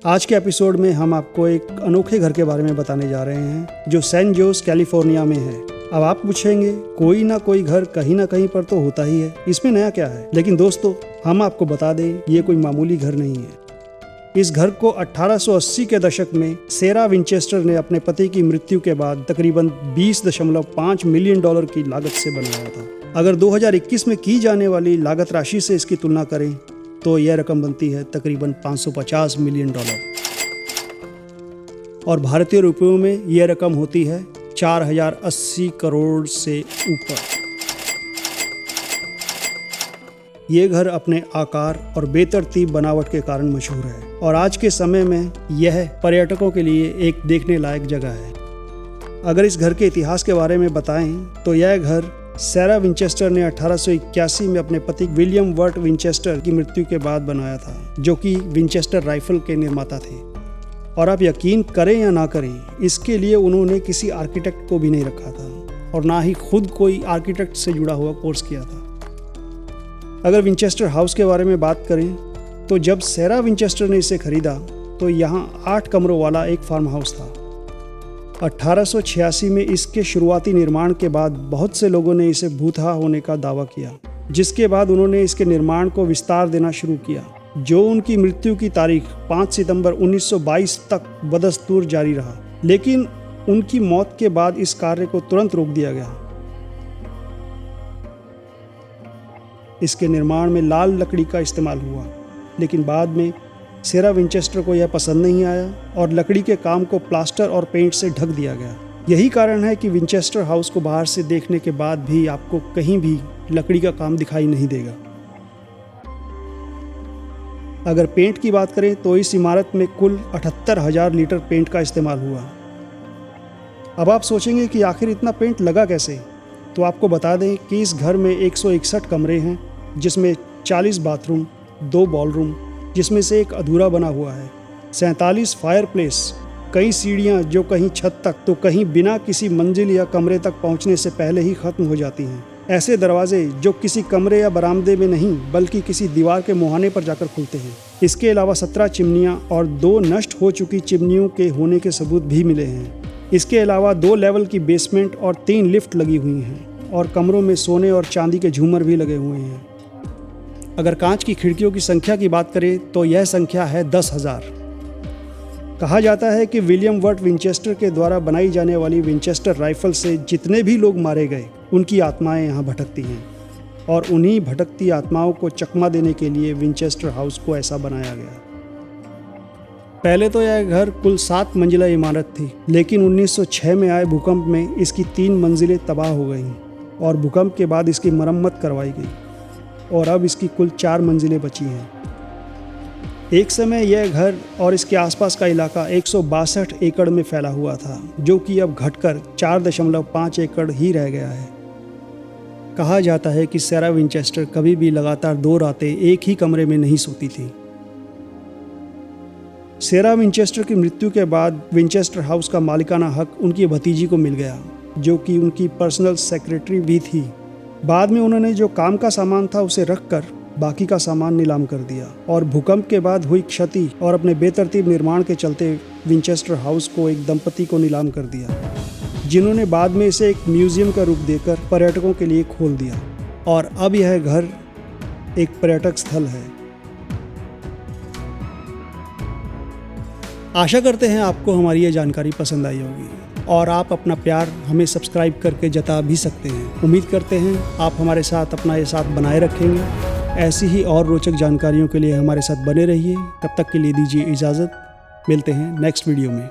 आज के एपिसोड में हम आपको एक अनोखे घर के बारे में बताने जा रहे हैं जो सैन जोस कैलिफोर्निया में है। अब आप पूछेंगे कोई ना कोई घर कहीं ना कहीं पर तो होता ही है, इसमें नया क्या है। लेकिन दोस्तों हम आपको बता दें ये कोई मामूली घर नहीं है। इस घर को 1880 के दशक में सेरा विंचेस्टर ने अपने पति की मृत्यु के बाद तकरीबन $20.5 मिलियन की लागत से बनवाया था। अगर 2021 में की जाने वाली लागत राशि से इसकी तुलना करें तो यह रकम बनती है तकरीबन $550 मिलियन और भारतीय रुपयों में यह रकम होती है 4080 करोड़ से ऊपर। ये घर अपने आकार और बेतरतीब बनावट के कारण मशहूर है और आज के समय में यह पर्यटकों के लिए एक देखने लायक जगह है। अगर इस घर के इतिहास के बारे में बताएं तो यह घर सेरा विंचेस्टर ने 1881 में अपने पति विलियम वर्ट विंचेस्टर की मृत्यु के बाद बनवाया था, जो कि विंचेस्टर राइफल के निर्माता थे। और आप यकीन करें या ना करें, इसके लिए उन्होंने किसी आर्किटेक्ट को भी नहीं रखा था और ना ही खुद कोई आर्किटेक्ट से जुड़ा हुआ कोर्स किया था। अगर विंचेस्टर हाउस के बारे में बात करें तो जब सेरा विंचेस्टर ने इसे खरीदा तो यहाँ 8 कमरों वाला एक फार्म हाउस था। 1886 में इसके शुरुआती निर्माण के बाद बहुत से लोगों ने इसे भूतहा होने का दावा किया, जिसके बाद उन्होंने इसके निर्माण को विस्तार देना शुरू किया, जो उनकी मृत्यु की तारीख 5 सितंबर 1922 तक बदस्तूर जारी रहा। लेकिन उनकी मौत के बाद इस कार्य को तुरंत रोक दिया गया। इसके निर्माण में लाल लकड़ी का इस्तेमाल हुआ, लेकिन बाद में सेरा विंचेस्टर को यह पसंद नहीं आया और लकड़ी के काम को प्लास्टर और पेंट से ढक दिया गया। यही कारण है कि विंचेस्टर हाउस को बाहर से देखने के बाद भी आपको कहीं भी लकड़ी का काम दिखाई नहीं देगा। अगर पेंट की बात करें तो इस इमारत में कुल 78,000 लीटर पेंट का इस्तेमाल हुआ। अब आप सोचेंगे कि आखिर इतना पेंट लगा कैसे, तो आपको बता दें कि इस घर में 161 कमरे हैं, जिसमें 40 बाथरूम, 2 बॉलरूम जिसमें से एक अधूरा बना हुआ है, 47 फायरप्लेस, कई सीढ़ियाँ जो कहीं छत तक तो कहीं बिना किसी मंजिल या कमरे तक पहुँचने से पहले ही ख़त्म हो जाती हैं, ऐसे दरवाजे जो किसी कमरे या बरामदे में नहीं बल्कि किसी दीवार के मुहाने पर जाकर खुलते हैं। इसके अलावा 17 चिमनियाँ और 2 नष्ट हो चुकी चिमनियों के होने के सबूत भी मिले हैं। इसके अलावा 2 लेवल की बेसमेंट और 3 लिफ्ट लगी हुई हैं और कमरों में सोने और चांदी के झूमर भी लगे हुए हैं। अगर कांच की खिड़कियों की संख्या की बात करें तो यह संख्या है 10,000। कहा जाता है कि विलियम वर्ट विंचेस्टर के द्वारा बनाई जाने वाली विंचेस्टर राइफल से जितने भी लोग मारे गए उनकी आत्माएं यहाँ भटकती हैं और उन्हीं भटकती आत्माओं को चकमा देने के लिए विंचेस्टर हाउस को ऐसा बनाया गया। पहले तो यह घर कुल 7 मंजिला इमारत थी, लेकिन 1906 में आए भूकंप में इसकी 3 मंजिलें तबाह हो गईं और भूकंप के बाद इसकी मरम्मत करवाई गई और अब इसकी कुल 4 मंजिलें बची हैं। एक समय यह घर और इसके आसपास का इलाका 162 एकड़ में फैला हुआ था, जो कि अब घटकर 4.5 एकड़ ही रह गया है। कहा जाता है कि सेरा विंचेस्टर कभी भी लगातार 2 रातें एक ही कमरे में नहीं सोती थी। सेरा विंचेस्टर की मृत्यु के बाद विंचेस्टर हाउस का मालिकाना हक उनकी भतीजी को मिल गया, जो कि उनकी पर्सनल सेक्रेटरी भी थी। बाद में उन्होंने जो काम का सामान था उसे रखकर बाकी का सामान नीलाम कर दिया और भूकंप के बाद हुई क्षति और अपने बेतरतीब निर्माण के चलते विंचेस्टर हाउस को एक दंपति को नीलाम कर दिया, जिन्होंने बाद में इसे एक म्यूजियम का रूप देकर पर्यटकों के लिए खोल दिया और अब यह घर एक पर्यटक स्थल है। आशा करते हैं आपको हमारी ये जानकारी पसंद आई होगी और आप अपना प्यार हमें सब्सक्राइब करके जता भी सकते हैं। उम्मीद करते हैं आप हमारे साथ अपना ये साथ बनाए रखेंगे। ऐसी ही और रोचक जानकारियों के लिए हमारे साथ बने रहिए। तब तक के लिए दीजिए इजाज़त। मिलते हैं नेक्स्ट वीडियो में।